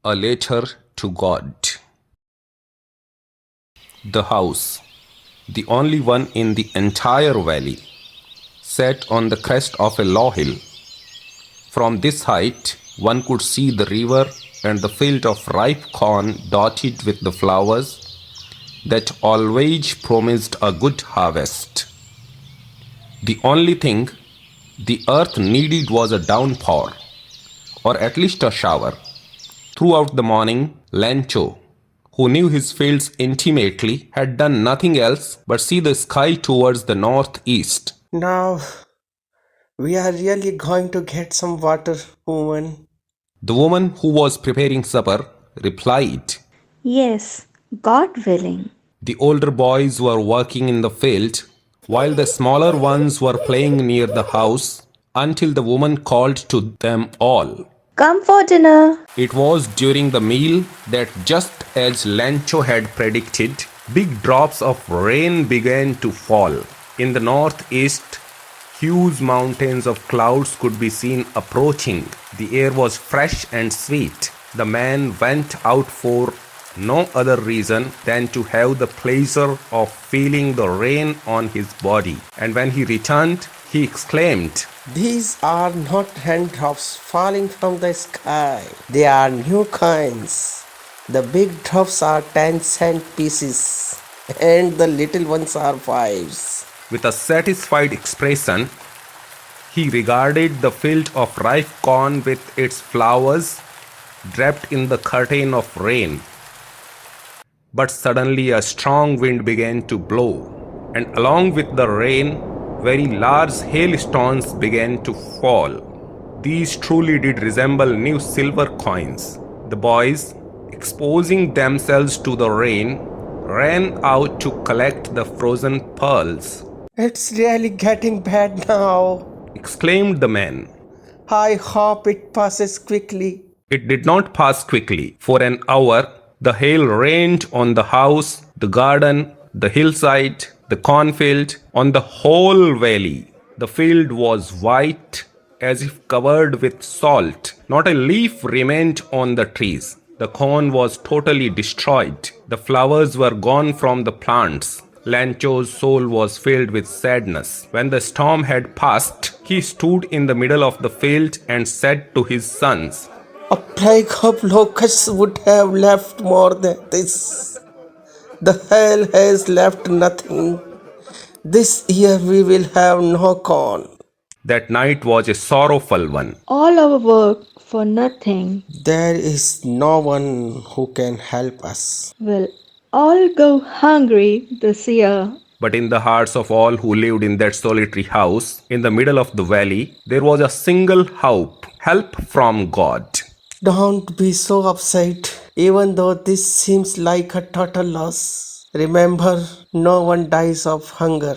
A letter to God. The house, the only one in the entire valley, sat on the crest of a low hill. From this height, one could see the river and the field of ripe corn dotted with the flowers that always promised a good harvest. The only thing the earth needed was a downpour, or at least a shower. Throughout the morning, Lancho, who knew his fields intimately, had done nothing else but see the sky towards the northeast. Now we are really going to get some water, woman. The woman who was preparing supper replied. Yes, God willing. The older boys were working in the field, while the smaller ones were playing near the house, until the woman called to them all. Come for dinner. It was during the meal that, just as Lancho had predicted, big drops of rain began to fall. In the northeast, huge mountains of clouds could be seen approaching. The air was fresh and sweet. The man went out for no other reason than to have the pleasure of feeling the rain on his body. And when he returned, he exclaimed, These are not raindrops falling from the sky. They are new kinds. The big drops are 10-cent pieces, and the little ones are fives. With a satisfied expression, he regarded the field of ripe corn with its flowers draped in the curtain of rain. But suddenly a strong wind began to blow, and along with the rain, very large hailstones began to fall. These truly did resemble new silver coins. The boys, exposing themselves to the rain, ran out to collect the frozen pearls. It's really getting bad now. Exclaimed the man. I hope it passes quickly. It did not pass quickly. For an hour, the hail rained on the house, the garden, the hillside, the cornfield, on the whole valley. The field was white, as if covered with salt. Not a leaf remained on the trees. The corn was totally destroyed. The flowers were gone from the plants. Lancho's soul was filled with sadness. When the storm had passed, he stood in the middle of the field and said to his sons, A plague of locusts would have left more than this. The hail has left nothing. This year we will have no corn. That night was a sorrowful one. All our work for nothing. There is no one who can help us. We'll all go hungry this year. But in the hearts of all who lived in that solitary house, in the middle of the valley, there was a single hope, help from God. Don't be so upset, even though this seems like a total loss. Remember, no one dies of hunger.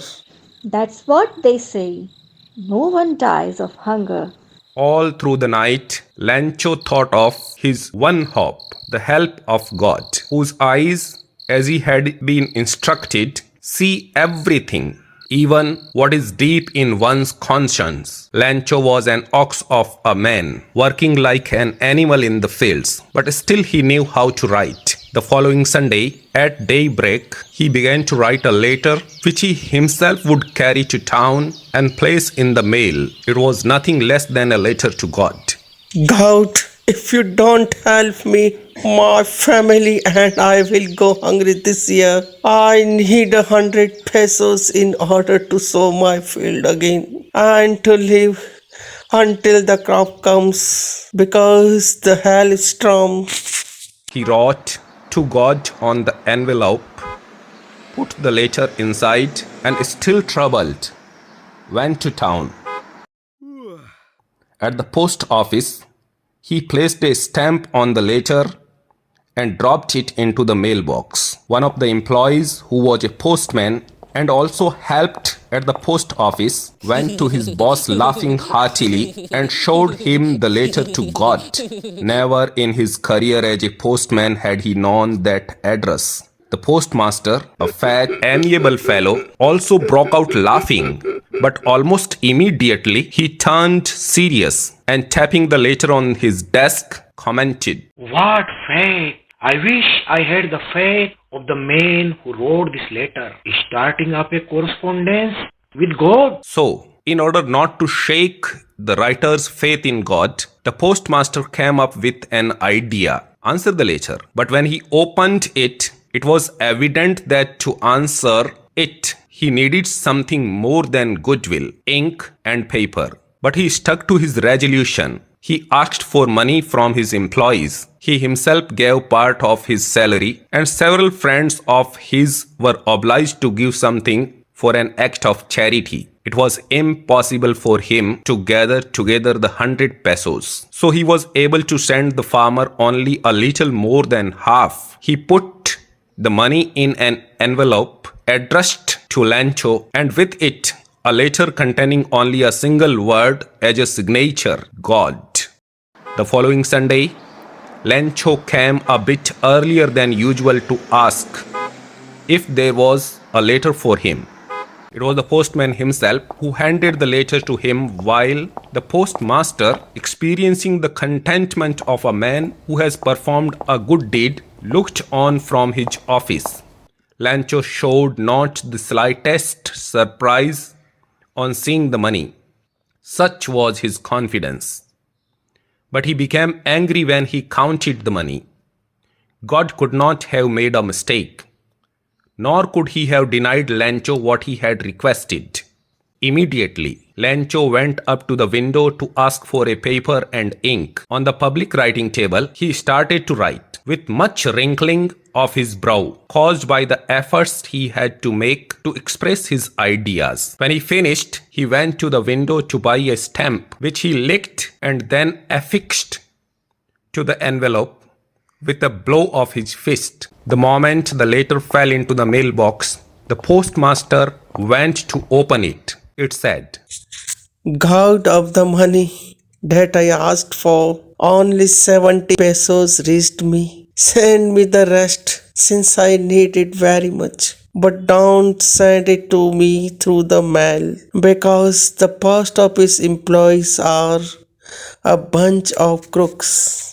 That's what they say. No one dies of hunger. All through the night, Lancho thought of his one hope, the help of God, whose eyes, as he had been instructed, see everything, even what is deep in one's conscience. Lancho was an ox of a man, working like an animal in the fields, but still he knew how to write. The following Sunday, at daybreak, he began to write a letter which he himself would carry to town and place in the mail. It was nothing less than a letter to God. God, if you don't help me, my family and I will go hungry this year. I need 100 pesos in order to sow my field again and to live until the crop comes because the hailstorm. He wrote to God on the envelope, put the letter inside, and still troubled, went to town. At the post office, he placed a stamp on the letter and dropped it into the mailbox. One of the employees, who was a postman and also helped at the post office, went to his boss laughing heartily and showed him the letter to God. Never in his career as a postman had he known that address. The postmaster, a fat, amiable fellow, also broke out laughing, but almost immediately he turned serious and, tapping the letter on his desk, commented, What fate! I wish I had the faith of the man who wrote this letter, starting up a correspondence with God. So, in order not to shake the writer's faith in God, the postmaster came up with an idea. Answer the letter. But when he opened it, it was evident that to answer it, he needed something more than goodwill, ink, and paper. But he stuck to his resolution. He asked for money from his employees. He himself gave part of his salary, and several friends of his were obliged to give something for an act of charity. It was impossible for him to gather together the 100 pesos. So he was able to send the farmer only a little more than half. He put the money in an envelope addressed to Lancho, and with it a letter containing only a single word as a signature, God. The following Sunday, Lancho came a bit earlier than usual to ask if there was a letter for him. It was the postman himself who handed the letter to him, while the postmaster, experiencing the contentment of a man who has performed a good deed, looked on from his office. Lancho showed not the slightest surprise on seeing the money. Such was his confidence. But he became angry when he counted the money. God could not have made a mistake, nor could he have denied Lancho what he had requested. Immediately, Lancho went up to the window to ask for a paper and ink. On the public writing table, he started to write, with much wrinkling of his brow, caused by the efforts he had to make to express his ideas. When he finished, he went to the window to buy a stamp, which he licked and then affixed to the envelope with a blow of his fist. The moment the letter fell into the mailbox, the postmaster went to open it. It said, God of the money that I asked for, only 70 pesos reached me. Send me the rest since I need it very much. But don't send it to me through the mail, because the post office employees are a bunch of crooks.